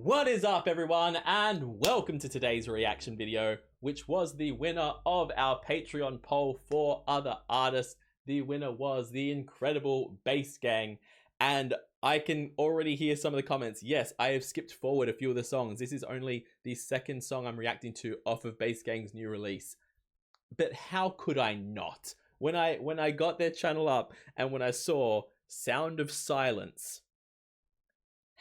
What is up, everyone, and welcome to today's reaction video, which was the winner of our Patreon poll for other artists. The winner was the incredible Bass Gang, and I can already hear some of the comments. Yes, I have skipped forward a few of the songs. This is only the second song I'm reacting to off of Bass Gang's new release. But how could I not? When I got their channel up and when I saw Sound of Silence,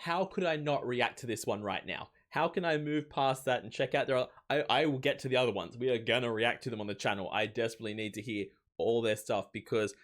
how could I not react to this one right now? How can I move past that and check out their... I will get to the other ones. We are gonna react to them on the channel. I desperately need to hear all their stuff because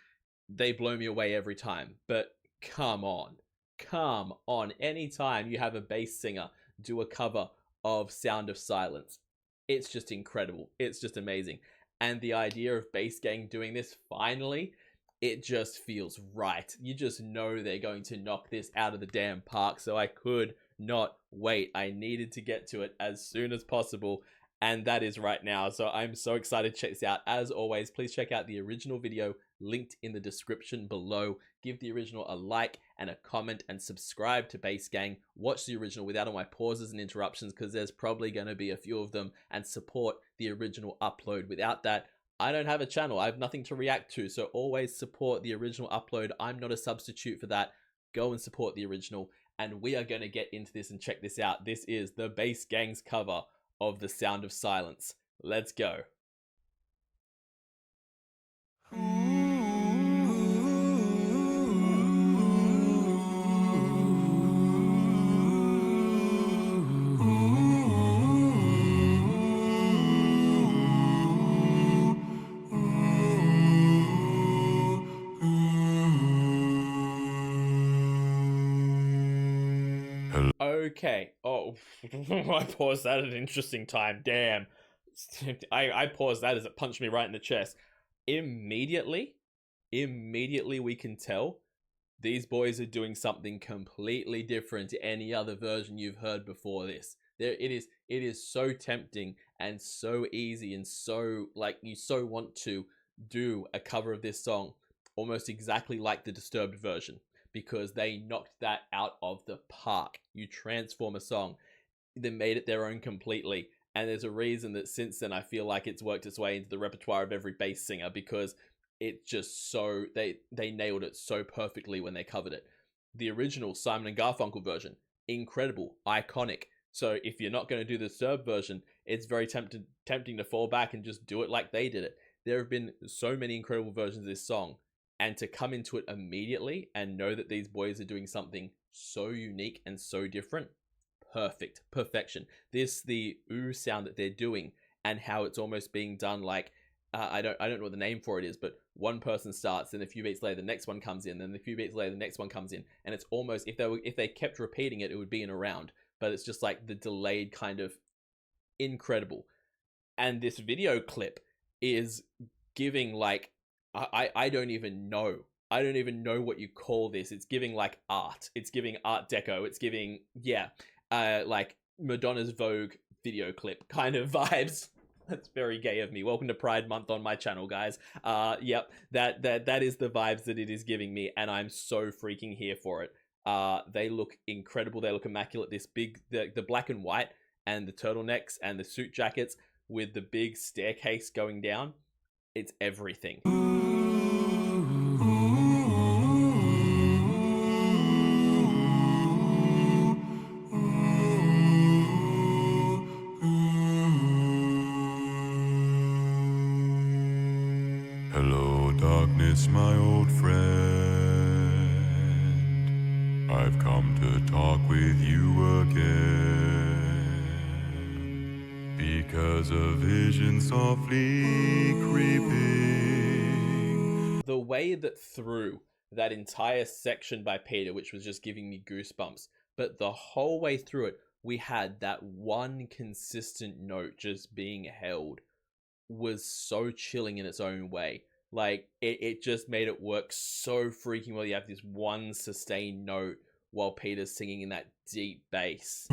they blow me away every time. But come on. Come on. Anytime you have a bass singer do a cover of Sound of Silence, it's just incredible. It's just amazing. And the idea of Bass Gang doing this finally, it just feels right. You just know they're going to knock this out of the damn park. So I could not wait. I needed to get to it as soon as possible. And that is right now. So I'm so excited to check this out. As always, please check out the original video linked in the description below. Give the original a like and a comment and subscribe to Bass Gang. Watch the original without all my pauses and interruptions because there's probably going to be a few of them, and support the original upload. Without that, I don't have a channel. I have nothing to react to. So always support the original upload. I'm not a substitute for that. Go and support the original. And we are going to get into this and check this out. This is the Bass Gang's cover of The Sound of Silence. Let's go. Okay. Oh, I paused that at an interesting time. Damn. I paused that as it punched me right in the chest. Immediately we can tell these boys are doing something completely different to any other version you've heard before this. It is so tempting and so easy and so, like, you so want to do a cover of this song almost exactly like the Disturbed version, because they knocked that out of the park. You transform a song, they made it their own completely. And there's a reason that since then I feel like it's worked its way into the repertoire of every bass singer, because it just so, they nailed it so perfectly when they covered it. The original Simon and Garfunkel version, incredible, iconic. So if you're not going to do the Disturbed version, it's very tempting to fall back and just do it like they did it. There have been so many incredible versions of this song, and to come into it immediately and know that these boys are doing something so unique and so different, perfection. The ooh sound that they're doing and how it's almost being done like, I don't know what the name for it is, but one person starts and a few beats later the next one comes in, then a few beats later the next one comes in, and it's almost, if they kept repeating it, it would be in a round, but it's just like the delayed kind of incredible. And this video clip is giving, like, I don't even know. I don't even know what you call this. It's giving like art. It's giving Art Deco. It's giving, yeah, like Madonna's Vogue video clip kind of vibes. That's very gay of me. Welcome to Pride Month on my channel, guys. Yep, that is the vibes that it is giving me, and I'm so freaking here for it. They look incredible. They look immaculate. This big, the black and white and the turtlenecks and the suit jackets with the big staircase going down. It's everything. Hello, darkness, my old friend. I've come to talk with you again, because a vision softly creeping. The way that through that entire section by Peter, which was just giving me goosebumps, but the whole way through it, we had that one consistent note just being held, was so chilling in its own way. Like, it just made it work so freaking well. You have this one sustained note while Peter's singing in that deep bass.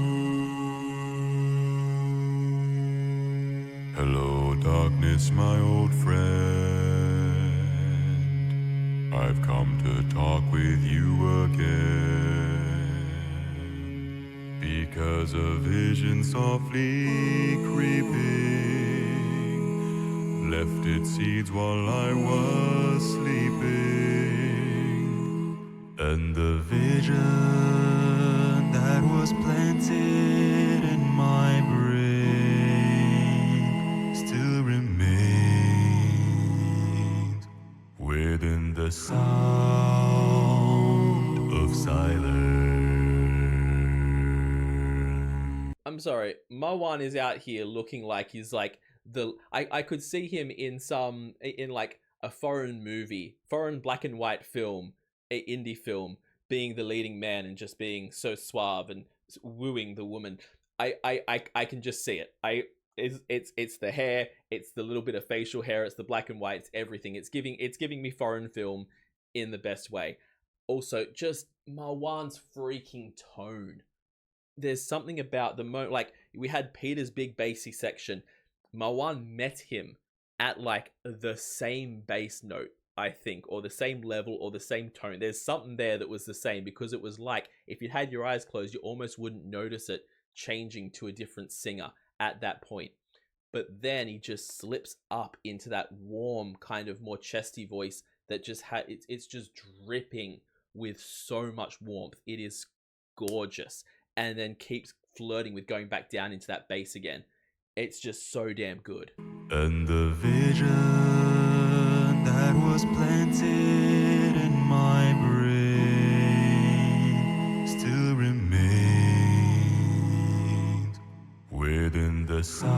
Hello, darkness, my old friend. I've come to talk with you again, because a vision softly creeping left its seeds while I was sleeping, and the vision that was planted in my brain still remains within the sound of silence. I'm sorry, Marwan is out here looking like he's like I could see him in like a foreign movie, foreign black and white film, a indie film, being the leading man and just being so suave and wooing the woman. I can just see it. It's the hair, it's the little bit of facial hair, it's the black and white, it's everything. It's giving me foreign film in the best way. Also, just Marwan's freaking tone. There's something about the like we had Peter's big bassy section. Marwan met him at like the same bass note, I think, or the same level or the same tone. There's something there that was the same, because it was like if you had your eyes closed, you almost wouldn't notice it changing to a different singer at that point. But then he just slips up into that warm, kind of more chesty voice that just it's just dripping with so much warmth. It is gorgeous. And then keeps flirting with going back down into that bass again. It's just so damn good. And the vision that was planted in my brain still remains within the sound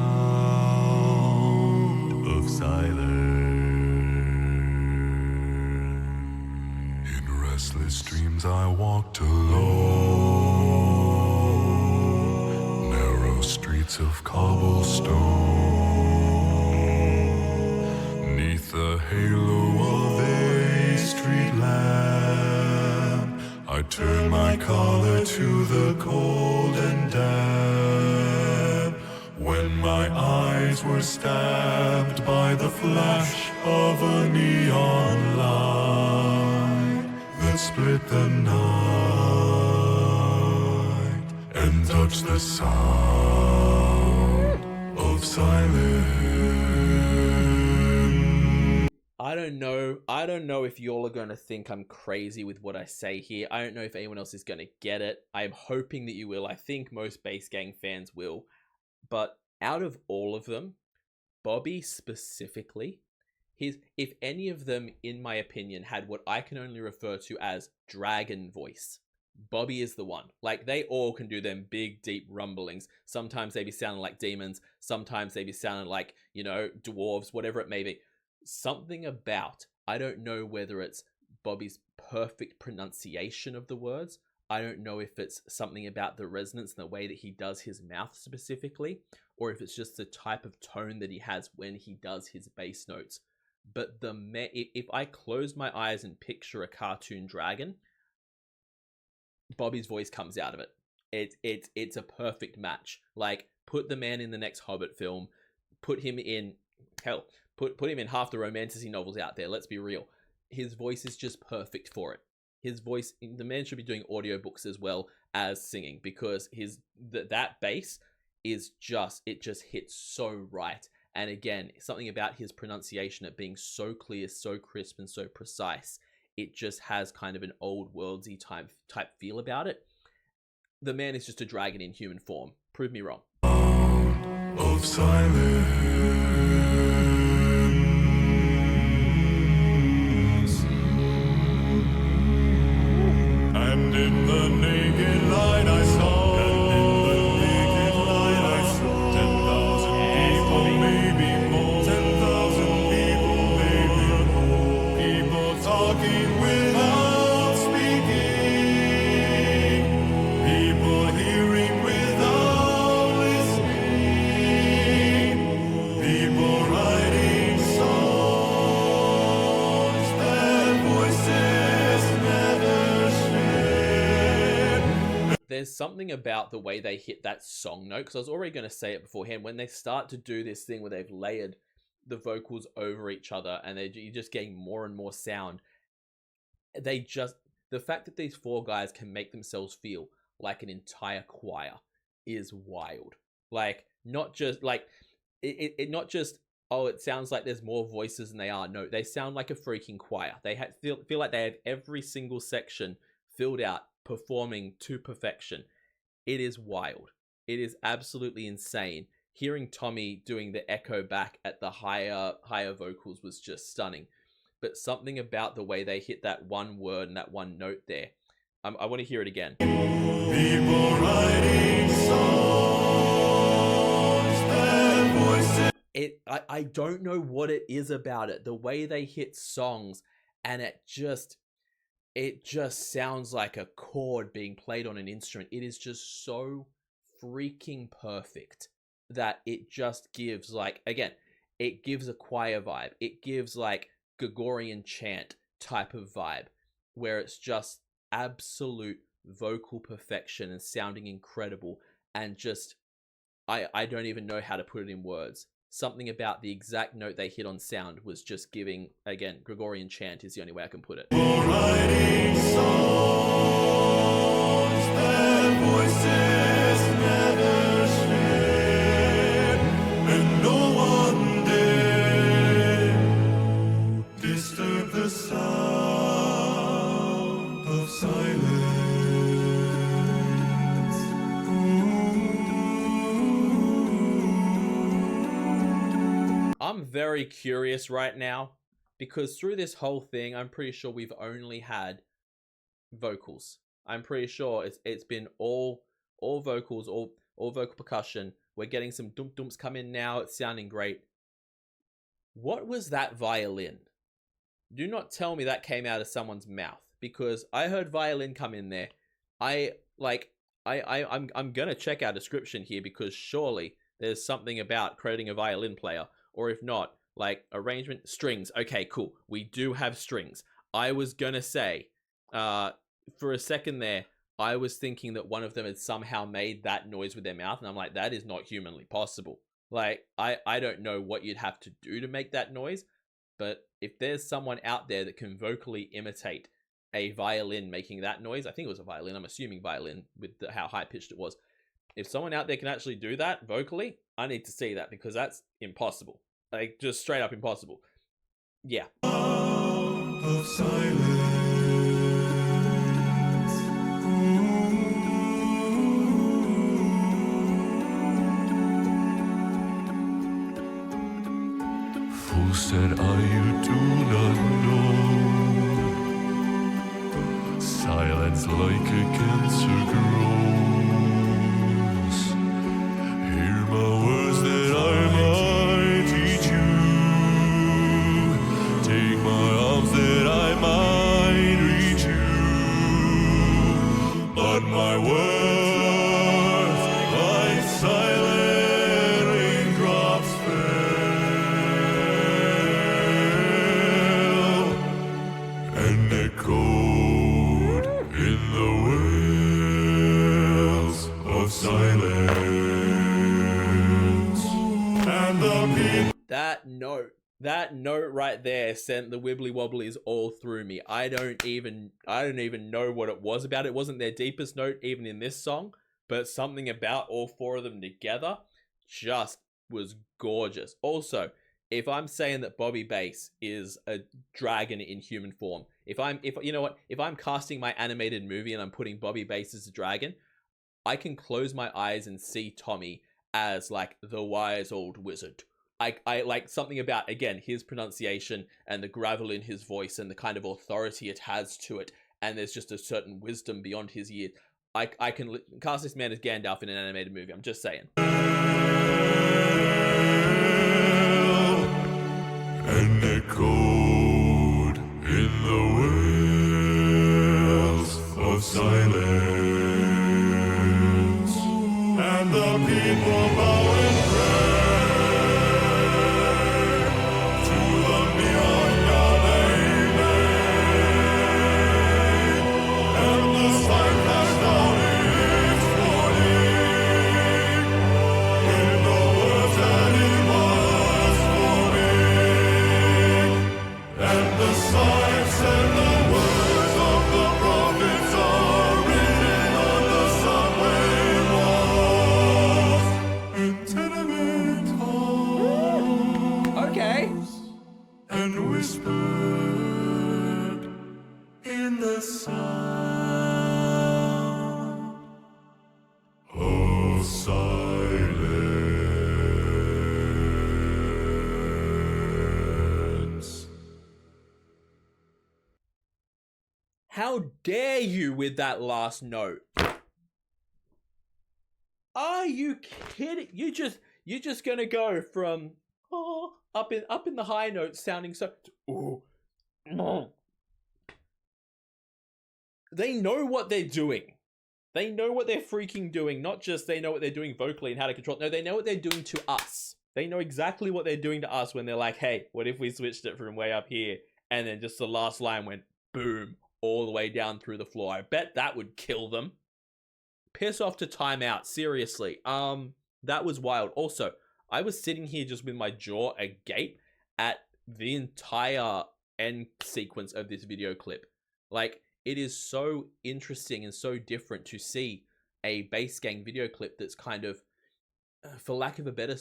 of silence. In restless dreams I walked alone, streets of cobblestone, neath the halo of a street lamp. I turned my collar to the cold and damp, when my eyes were stabbed by the flash of a neon light that split the night and touched the sound of silence. I don't know if y'all are going to think I'm crazy with what I say here. I don't know if anyone else is going to get it. I'm hoping that you will. I think most Bass Gang fans will. But out of all of them, Bobby specifically, if any of them, in my opinion, had what I can only refer to as dragon voice, Bobby is the one. Like, they all can do them big, deep rumblings. Sometimes they be sounding like demons. Sometimes they be sounding like, dwarves, whatever it may be. Something about, I don't know whether it's Bobby's perfect pronunciation of the words. I don't know if it's something about the resonance and the way that he does his mouth specifically, or if it's just the type of tone that he has when he does his bass notes. But if I close my eyes and picture a cartoon dragon, Bobby's voice comes out of it. It's a perfect match. Like, put the man in the next Hobbit film, put him in put him in half the romantasy novels out there. Let's be real. His voice is just perfect for it. His voice, the man should be doing audiobooks as well as singing, because that bass is just hits so right. And again, something about his pronunciation, it being so clear, so crisp, and so precise. It just has kind of an old worldsy type feel about it. The man is just a dragon in human form. Prove me wrong. Of silence, and in the naked light I saw. 10,000 people, maybe more. 10,000 people, maybe more. People talking without speaking. People hearing without listening. People writing songs that voices never shared. There's something about the way they hit that song note, because I was already going to say it beforehand, when they start to do this thing where they've layered the vocals over each other and you're just getting more and more sound. The fact that these four guys can make themselves feel like an entire choir is wild. Like, not just like it not just, oh, it sounds like there's more voices than they are. No, they sound like a freaking choir. They feel like they have every single section filled out, performing to perfection. It is wild. It is absolutely insane. Hearing Tommy doing the echo back at the higher vocals was just stunning. But something about the way they hit that one word and that one note there, I want to hear it again. People writing songs, their voices. I don't know what it is about it. The way they hit songs, and it just sounds like a chord being played on an instrument. It is just so freaking perfect that it just gives, like, again, it gives a choir vibe. It gives like Gregorian chant type of vibe, where it's just absolute vocal perfection and sounding incredible, and just I don't even know how to put it in words. Something about the exact note they hit on sound was just giving, again, Gregorian chant is the only way I can put it. Writing songs, their voices never shared, and no one dare disturb the sound of silence. I'm very curious right now, because through this whole thing, I'm pretty sure we've only had vocals. I'm pretty sure it's been all vocals, all vocal percussion. We're getting some dumps come in now. It's sounding great. What was that violin? Do not tell me that came out of someone's mouth, because I heard violin come in there. I'm gonna check our description here, because surely there's something about crediting a violin player. Or if not, like arrangement, strings. Okay, cool. We do have strings. I was gonna say, for a second there, I was thinking that one of them had somehow made that noise with their mouth, and I'm like, that is not humanly possible. Like, I don't know what you'd have to do to make that noise, but if there's someone out there that can vocally imitate a violin making that noise, I think it was a violin, I'm assuming violin with how high-pitched it was. If someone out there can actually do that vocally, I need to see that, because that's impossible. Like, just straight up impossible. Yeah. Of silence. Fool said you do not know. Silence like a cancer grows. Hear my words that I might teach you. Take my arms that I might reach you. But my words, like silent raindrops fell and echoed in the wells of silence. And the people. That note right there sent the wibbly wobblies all through me. I don't even know what it was about. It wasn't their deepest note even in this song, but something about all four of them together just was gorgeous. Also, if I'm saying that Bobby Bass is a dragon in human form, if I'm casting my animated movie and I'm putting Bobby Bass as a dragon, I can close my eyes and see Tommy as like the wise old wizard. I like something about, again, his pronunciation and the gravel in his voice and the kind of authority it has to it, and there's just a certain wisdom beyond his years. I can cast this man as Gandalf in an animated movie. I'm just saying. And echoed in the wells of silence, and the people bow in prayer. and whispered in the sound of silence. How dare you with that last note? Are you kidding? You're just gonna go from up in the high notes sounding so They know what they're doing. They know what they're freaking doing. Not just they know what they're doing vocally and how to control it. No, they know what they're doing to us. They know exactly what they're doing to us when they're like, hey, what if we switched it from way up here? And then just the last line went boom all the way down through the floor. I bet that would kill them. Piss off to timeout. Seriously. That was wild. Also, I was sitting here just with my jaw agape at the entire end sequence of this video clip. Like, it is so interesting and so different to see a Bass Gang video clip that's kind of, for lack of a better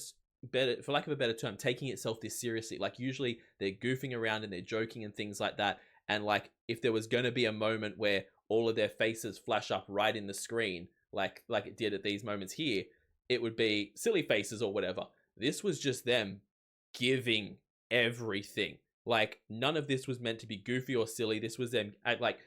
term, taking itself this seriously. Like, usually they're goofing around and they're joking and things like that. And like, if there was going to be a moment where all of their faces flash up right in the screen, like it did at these moments here, it would be silly faces or whatever. This was just them giving everything. Like, none of this was meant to be goofy or silly. This was them, like,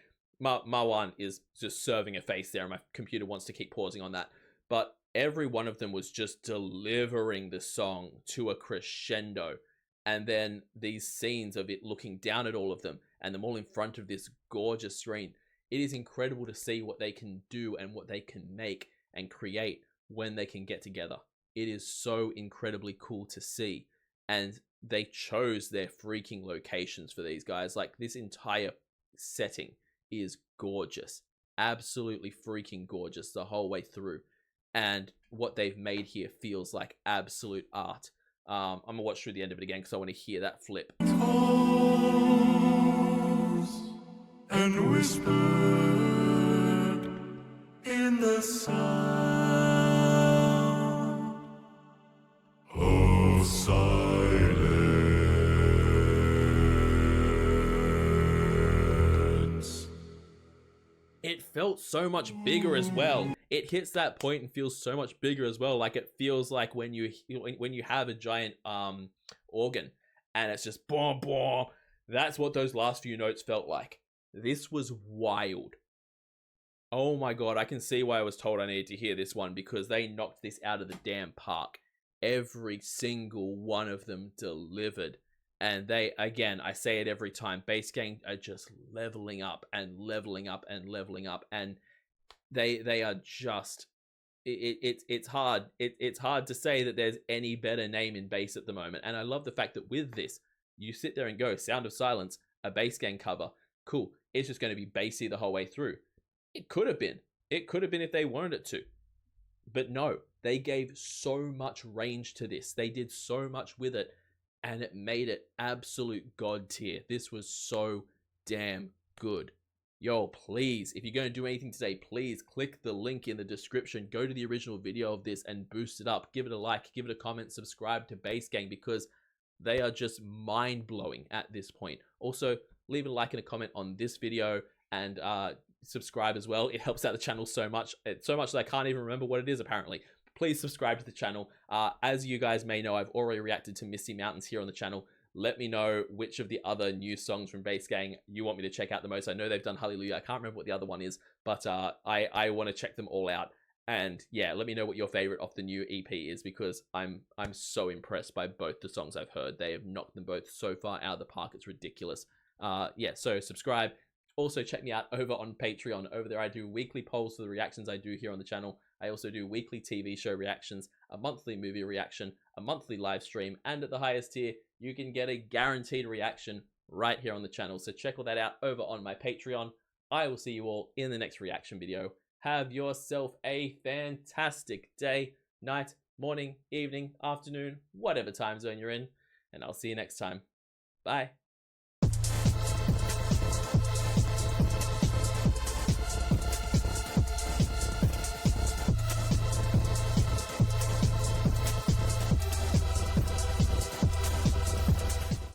Marwan is just serving a face there, and my computer wants to keep pausing on that. But every one of them was just delivering the song to a crescendo. And then these scenes of it looking down at all of them, and them all in front of this gorgeous screen. It is incredible to see what they can do and what they can make and create when they can get together. It is so incredibly cool to see. And they chose their freaking locations for these guys. Like, this entire setting is gorgeous. Absolutely freaking gorgeous the whole way through. And what they've made here feels like absolute art. I'm gonna watch through the end of it again because I want to hear that flip. And whispered in the sound of silence. It felt so much bigger as well. It hits that point and feels so much bigger as well. Like, it feels like when you have a giant organ and it's just boom boom. That's what those last few notes felt like. This was wild. Oh my god, I can see why I was told I needed to hear this one, because they knocked this out of the damn park. Every single one of them delivered. And they, again, I say it every time, Bass Gang are just leveling up and leveling up and leveling up. And they are just, it's hard. It's hard to say that there's any better name in bass at the moment. And I love the fact that with this, you sit there and go, Sound of Silence, a Bass Gang cover. Cool. It's just going to be bassy the whole way through. It could have been. It could have been if they wanted it to. But no, they gave so much range to this. They did so much with it, and it made it absolute god tier. This was so damn good. Yo, please, if you're going to do anything today, please click the link in the description. Go to the original video of this and boost it up. Give it a like, give it a comment, subscribe to Bass Gang, because they are just mind-blowing at this point. Also, leave a like and a comment on this video, and subscribe as well. It helps out the channel so much. It's so much that I can't even remember what it is, apparently. Please subscribe to the channel. As you guys may know, I've already reacted to Misty Mountains here on the channel. Let me know which of the other new songs from Bass Gang you want me to check out the most. I know they've done Hallelujah. I can't remember what the other one is, but I want to check them all out. And yeah, let me know what your favorite of the new EP is, because I'm so impressed by both the songs I've heard. They have knocked them both so far out of the park. It's ridiculous. Yeah, so subscribe. Also, check me out over on Patreon. Over there, I do weekly polls for the reactions I do here on the channel. I also do weekly TV show reactions, a monthly movie reaction, a monthly live stream, and at the highest tier, you can get a guaranteed reaction right here on the channel. So check all that out over on my Patreon. I will see you all in the next reaction video. Have yourself a fantastic day, night, morning, evening, afternoon, whatever time zone you're in, and I'll see you next time. Bye.